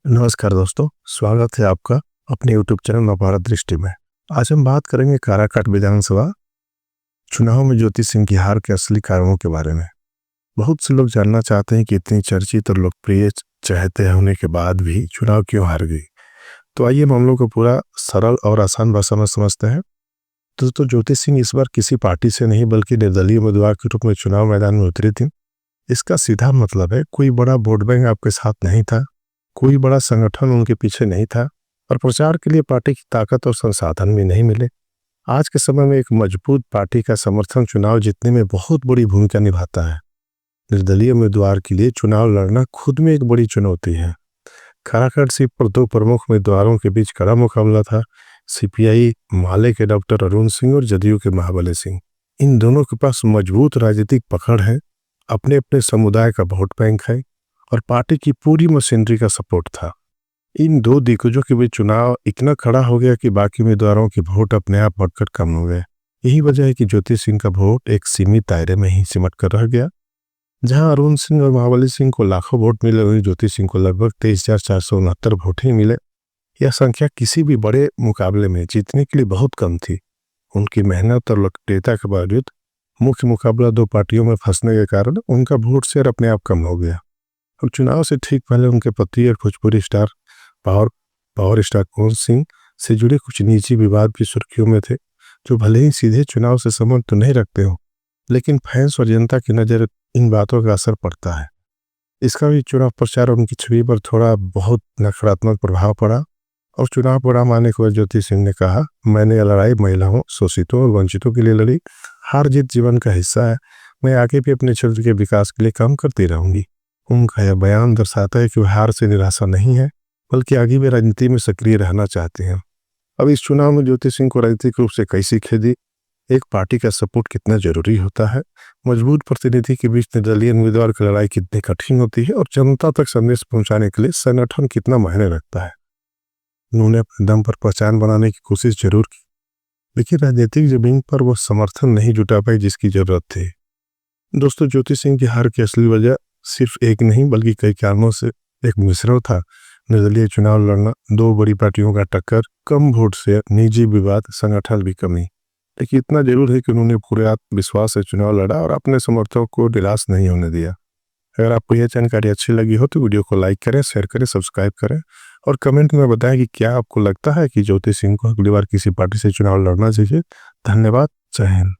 नमस्कार दोस्तों, स्वागत है आपका अपने YouTube चैनल नवभारत दृष्टि में। आज हम बात करेंगे काराकाट विधानसभा चुनाव में ज्योति सिंह की हार के असली कारणों के बारे में। बहुत से लोग जानना चाहते हैं कि इतनी चर्चित और लोकप्रिय चहेते होने के बाद भी चुनाव क्यों हार गई। तो आइए मामलों को पूरा सरल और आसान भाषा में समझते हैं। दोस्तों, ज्योति सिंह इस बार किसी पार्टी से नहीं बल्कि निर्दलीय उम्मीदवार के रूप में चुनाव मैदान में उतरी थी। इसका सीधा मतलब है कोई बड़ा वोट बैंक आपके साथ नहीं था, कोई बड़ा संगठन उनके पीछे नहीं था और प्रचार के लिए पार्टी की ताकत और संसाधन भी नहीं मिले। आज के समय में एक मजबूत पार्टी का समर्थन चुनाव जीतने में बहुत बड़ी भूमिका निभाता है। निर्दलीय उम्मीदवार के लिए चुनाव लड़ना खुद में एक बड़ी चुनौती है। काराकाट सीट पर दो प्रमुख उम्मीदवारों के बीच कड़ा मुकाबला था। सीपीआई माले के डॉक्टर अरुण सिंह और जदयू के महाबली सिंह। इन दोनों के पास मजबूत राजनीतिक पकड़ है, अपने अपने समुदाय का वोट बैंक है और पार्टी की पूरी मशीनरी का सपोर्ट था। इन दो दिग्गजों के बीच चुनाव इतना खड़ा हो गया कि बाकी उम्मीदवारों के वोट अपने आप बढ़कर कम हो गए। यही वजह है कि ज्योति सिंह का वोट एक सीमित दायरे में ही सिमट कर रह गया। जहां अरुण सिंह और महाबली सिंह को लाखों वोट मिले, वहीं ज्योति सिंह को लगभग 23,469 वोट ही मिले। यह संख्या किसी भी बड़े मुकाबले में जीतने के लिए बहुत कम थी। उनकी मेहनत और लोकप्रियता के बावजूद मुख्य मुकाबला दो पार्टियों में फंसने के कारण उनका वोट शेयर अपने आप कम हो गया। अब चुनाव से ठीक पहले उनके पति और भोजपुरी स्टार पावर स्टार कौन सिंह से जुड़े कुछ निजी विवाद भी सुर्खियों में थे, जो भले ही सीधे चुनाव से संबंध तो नहीं रखते हो, लेकिन फैंस और जनता की नज़र इन बातों का असर पड़ता है। इसका भी चुनाव प्रचार और उनकी छवि पर थोड़ा बहुत नकारात्मक प्रभाव पड़ा। और चुनाव परिणाम आने के बाद ज्योति सिंह ने कहा, मैंने यह लड़ाई महिलाओं, शोषितों और वंचितों के लिए लड़ी। हार जीत जीवन का हिस्सा है। मैं आगे भी अपने क्षेत्र के विकास के लिए काम करती रहूंगी। उनका यह बयान दर्शाता है कि वे हार से निराशा नहीं है, बल्कि आगे भी राजनीति में सक्रिय रहना चाहते हैं। अब इस चुनाव में ज्योति सिंह को राजनीतिक रूप से कई सीखें दी। एक पार्टी का सपोर्ट कितना जरूरी होता है, मजबूत प्रतिनिधि के बीच निर्दलीय उम्मीदवार की लड़ाई कितनी कठिन होती है और जनता तक संदेश पहुंचाने के लिए संगठन कितना मायने रखता है। उन्होंने अपने दम पर पहचान बनाने की कोशिश जरूर की, लेकिन राजनीतिक जमीन पर वो समर्थन नहीं जुटा पाई जिसकी जरूरत थी। दोस्तों, ज्योति सिंह की हार की असली वजह सिर्फ एक नहीं बल्कि कई कारणों से एक मिश्रण था। निर्दलीय चुनाव लड़ना, दो बड़ी पार्टियों का टक्कर, कम वोट से निजी विवाद, संगठन भी कमी। लेकिन इतना जरूर है कि उन्होंने पूरे आत्मविश्वास से चुनाव लड़ा और अपने समर्थकों को निराश नहीं होने दिया। अगर आपको यह जानकारी अच्छी लगी हो तो वीडियो को लाइक करें, शेयर करें, सब्सक्राइब करें और कमेंट में बताएं कि क्या आपको लगता है कि ज्योति सिंह को अगली बार किसी पार्टी से चुनाव लड़ना चाहिए। धन्यवाद। जय हिंद।